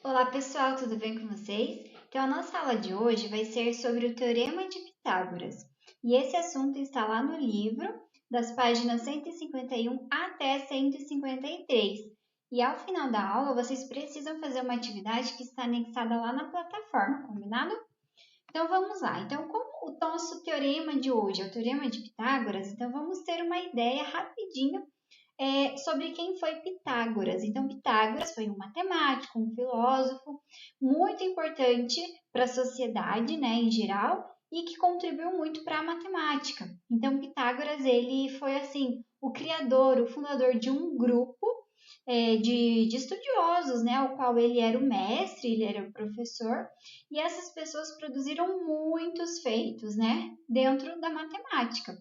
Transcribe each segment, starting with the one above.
Olá pessoal, tudo bem com vocês? Então a nossa aula de hoje vai ser sobre o Teorema de Pitágoras. E esse assunto está lá no livro, das páginas 151 até 153. E ao final da aula, vocês precisam fazer uma atividade que está anexada lá na plataforma, combinado? Então vamos lá. Então, como o nosso teorema de hoje é o Teorema de Pitágoras, então vamos ter uma ideia rapidinho sobre quem foi Pitágoras. Então, Pitágoras foi um matemático, um filósofo muito importante para a sociedade, né, em geral, e que contribuiu muito para a matemática. Então, Pitágoras ele foi assim o criador, o fundador de um grupo de estudiosos, né, ao qual ele era o mestre, ele era o professor, e essas pessoas produziram muitos feitos, né, dentro da matemática.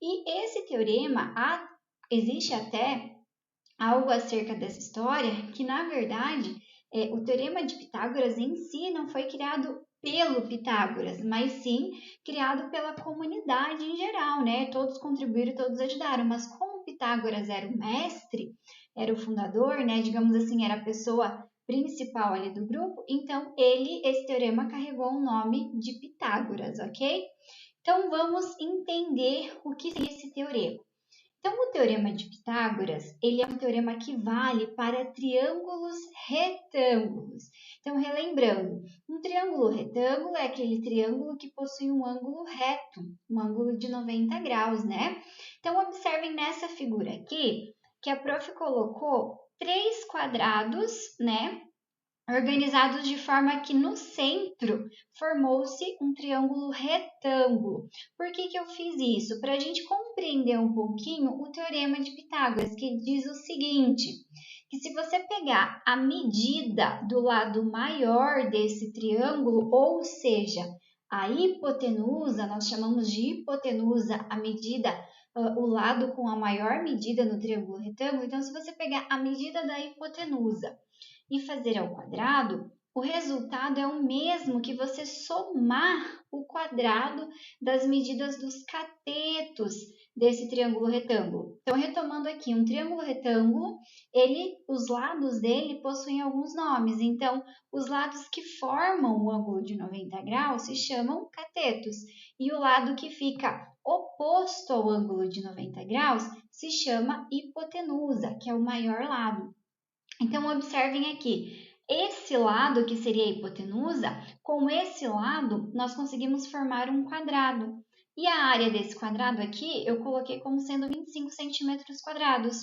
E esse teorema existe até algo acerca dessa história que, na verdade, o Teorema de Pitágoras em si não foi criado pelo Pitágoras, mas sim criado pela comunidade em geral, né? Todos contribuíram, todos ajudaram, mas como Pitágoras era o mestre, era o fundador, né? Digamos assim, era a pessoa principal ali do grupo, então esse teorema carregou o nome de Pitágoras, ok? Então vamos entender o que é esse teorema. Então, o Teorema de Pitágoras, ele é um teorema que vale para triângulos retângulos. Então, relembrando, um triângulo retângulo é aquele triângulo que possui um ângulo reto, um ângulo de 90 graus, né? Então, observem nessa figura aqui, que a prof colocou 3 quadrados, né? Organizados de forma que no centro formou-se um triângulo retângulo. Por que eu fiz isso? Para a gente compreender um pouquinho o Teorema de Pitágoras, que diz o seguinte, que se você pegar a medida do lado maior desse triângulo, ou seja, a hipotenusa, nós chamamos de hipotenusa a medida, o lado com a maior medida no triângulo retângulo, então se você pegar a medida da hipotenusa e fazer ao quadrado, o resultado é o mesmo que você somar o quadrado das medidas dos catetos desse triângulo retângulo. Então, retomando aqui, um triângulo retângulo, os lados dele possuem alguns nomes. Então, os lados que formam o ângulo de 90 graus se chamam catetos. E o lado que fica oposto ao ângulo de 90 graus se chama hipotenusa, que é o maior lado. Então, observem aqui, esse lado, que seria a hipotenusa, com esse lado, nós conseguimos formar um quadrado. E a área desse quadrado aqui, eu coloquei como sendo 25 centímetros quadrados.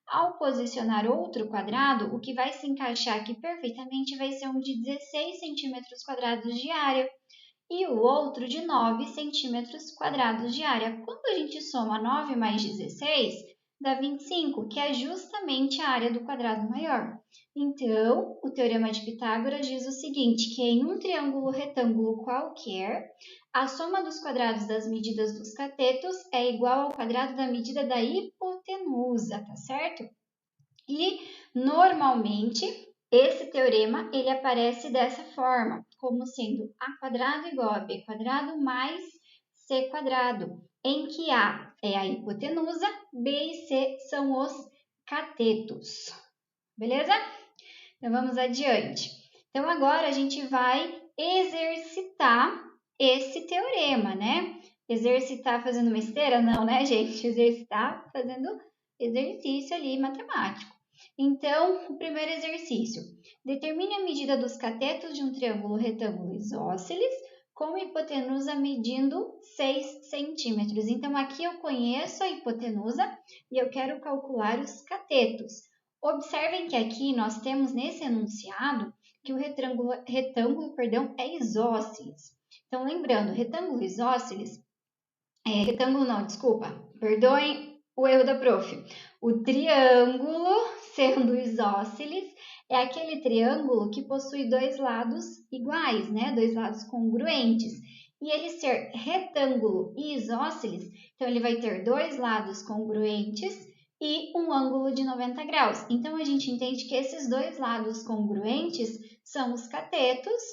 Ao posicionar outro quadrado, o que vai se encaixar aqui perfeitamente vai ser um de 16 centímetros quadrados de área e o outro de 9 centímetros quadrados de área. Quando a gente soma 9 mais 16, dá 25, que é justamente a área do quadrado maior. Então, o Teorema de Pitágoras diz o seguinte, que em um triângulo retângulo qualquer, a soma dos quadrados das medidas dos catetos é igual ao quadrado da medida da hipotenusa, tá certo? E, normalmente, esse teorema ele aparece dessa forma, como sendo a quadrado igual a b quadrado mais c quadrado, em que a é a hipotenusa, b e c são os catetos. Beleza? Então, vamos adiante. Então, agora a gente vai exercitar esse teorema, né? Exercitar fazendo uma esteira? Não, né, gente? Exercitar fazendo exercício ali matemático. Então, o primeiro exercício. Determine a medida dos catetos de um triângulo retângulo isósceles com hipotenusa medindo 6 centímetros. Então, aqui eu conheço a hipotenusa e eu quero calcular os catetos. Observem que aqui nós temos nesse enunciado que o retângulo é isósceles. Então, lembrando, retângulo isósceles, perdoem o erro da prof. O triângulo, sendo isósceles, é aquele triângulo que possui dois lados iguais, né? Dois lados congruentes. E ele ser retângulo e isósceles, então ele vai ter dois lados congruentes e um ângulo de 90 graus. Então, a gente entende que esses dois lados congruentes são os catetos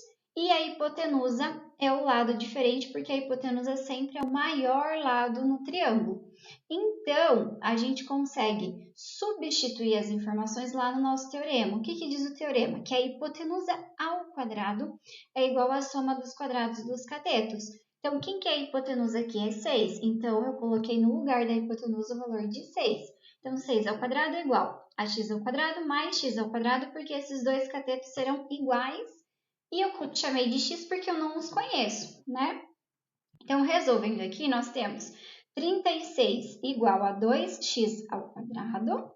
E a hipotenusa é o lado diferente, porque a hipotenusa sempre é o maior lado no triângulo. Então, a gente consegue substituir as informações lá no nosso teorema. O que diz o teorema? Que a hipotenusa ao quadrado é igual à soma dos quadrados dos catetos. Então, quem que é a hipotenusa aqui? É 6. Então, eu coloquei no lugar da hipotenusa o valor de 6. Então, 6 ao quadrado é igual a x ao quadrado mais x ao quadrado, porque esses dois catetos serão iguais. E eu chamei de x porque eu não os conheço, né? Então, resolvendo aqui, nós temos 36 igual a 2x ao quadrado.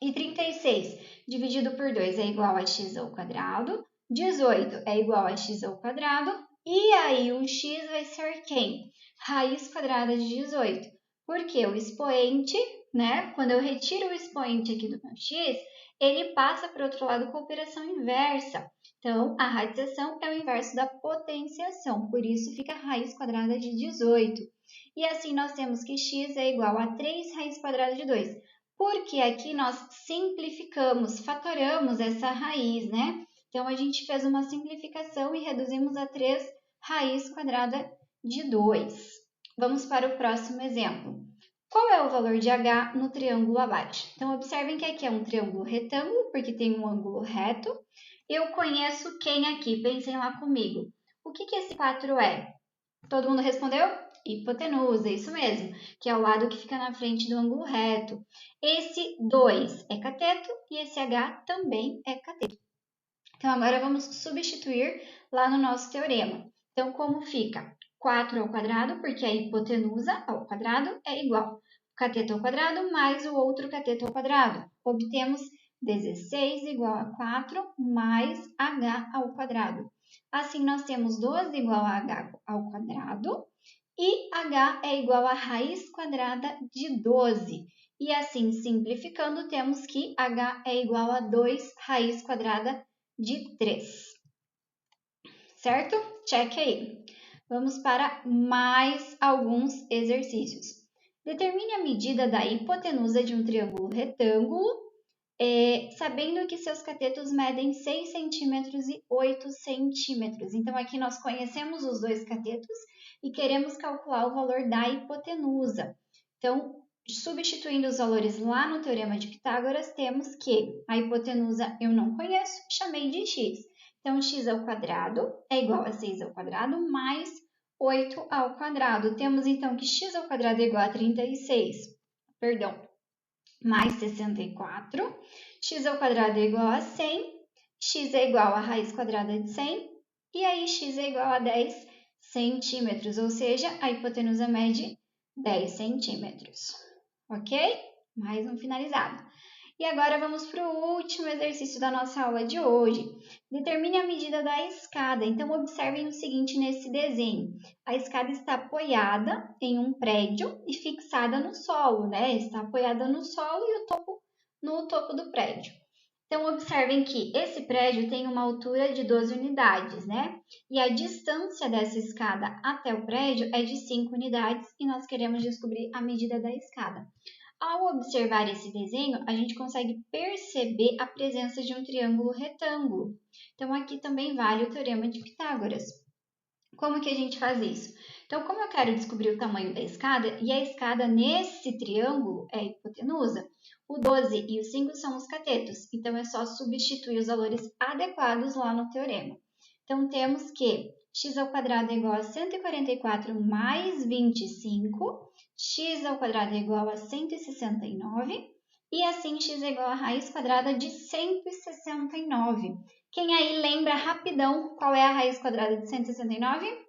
E 36 dividido por 2 é igual a x ao quadrado. 18 é igual a x ao quadrado. E aí, o x vai ser quem? Raiz quadrada de 18. Porque o expoente, né? Quando eu retiro o expoente aqui do meu x, ele passa para o outro lado com a operação inversa. Então, a radização é o inverso da potenciação. Por isso, fica a raiz quadrada de 18. E assim, nós temos que x é igual a 3 raiz quadrada de 2. Porque aqui nós simplificamos, fatoramos essa raiz, né? Então, a gente fez uma simplificação e reduzimos a 3 raiz quadrada de 2. Vamos para o próximo exemplo. Qual é o valor de h no triângulo abaixo? Então, observem que aqui é um triângulo retângulo, porque tem um ângulo reto. Eu conheço quem aqui? Pensem lá comigo. O que esse 4 é? Todo mundo respondeu? Hipotenusa, isso mesmo, que é o lado que fica na frente do ângulo reto. Esse 2 é cateto e esse h também é cateto. Então, agora vamos substituir lá no nosso teorema. Então, como fica? 4 ao quadrado, porque a hipotenusa ao quadrado é igual cateto ao quadrado mais o outro cateto ao quadrado. Obtemos 16 igual a 4 mais h ao quadrado. Assim, nós temos 12 igual a h ao quadrado e h é igual a raiz quadrada de 12. E assim, simplificando, temos que h é igual a 2 raiz quadrada de 3. Certo? Check aí. Vamos para mais alguns exercícios. Determine a medida da hipotenusa de um triângulo retângulo, sabendo que seus catetos medem 6 centímetros e 8 centímetros. Então, aqui nós conhecemos os dois catetos e queremos calcular o valor da hipotenusa. Então, substituindo os valores lá no Teorema de Pitágoras, temos que a hipotenusa eu não conheço, chamei de x. Então, x ao quadrado é igual a 6 ao quadrado mais 8 ao quadrado. Temos, então, que x ao quadrado é igual a 36, mais 64. X ao quadrado é igual a 100. X é igual a raiz quadrada de 100. E aí, x é igual a 10 centímetros, ou seja, a hipotenusa mede 10 centímetros. Ok? Mais um finalizado. E agora vamos para o último exercício da nossa aula de hoje. Determine a medida da escada. Então, observem o seguinte nesse desenho. A escada está apoiada em um prédio e fixada no solo, né? Está apoiada no solo e no topo do prédio. Então, observem que esse prédio tem uma altura de 12 unidades, né? E a distância dessa escada até o prédio é de 5 unidades e nós queremos descobrir a medida da escada. Ao observar esse desenho, a gente consegue perceber a presença de um triângulo retângulo. Então, aqui também vale o Teorema de Pitágoras. Como que a gente faz isso? Então, como eu quero descobrir o tamanho da escada, e a escada nesse triângulo é a hipotenusa, o 12 e o 5 são os catetos. Então, é só substituir os valores adequados lá no teorema. Então, temos que x ao quadrado é igual a 144 mais 25, x ao quadrado é igual a 169, e assim x é igual a raiz quadrada de 169. Quem aí lembra rapidão qual é a raiz quadrada de 169?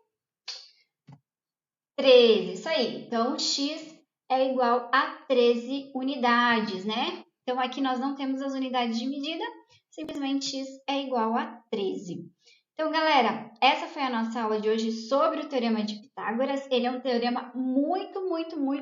13, isso aí. Então, x é igual a 13 unidades, né? Então, aqui nós não temos as unidades de medida, simplesmente x é igual a 13. Então, galera, essa foi a nossa aula de hoje sobre o Teorema de Pitágoras. Ele é um teorema muito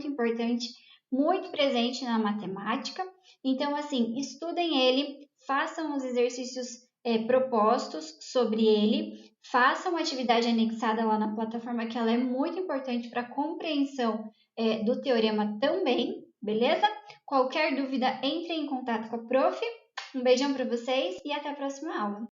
importante, muito presente na matemática. Então, assim, estudem ele, façam os exercícios propostos sobre ele, façam a atividade anexada lá na plataforma, que ela é muito importante para a compreensão do teorema também, beleza? Qualquer dúvida, entre em contato com a prof. Um beijão para vocês e até a próxima aula.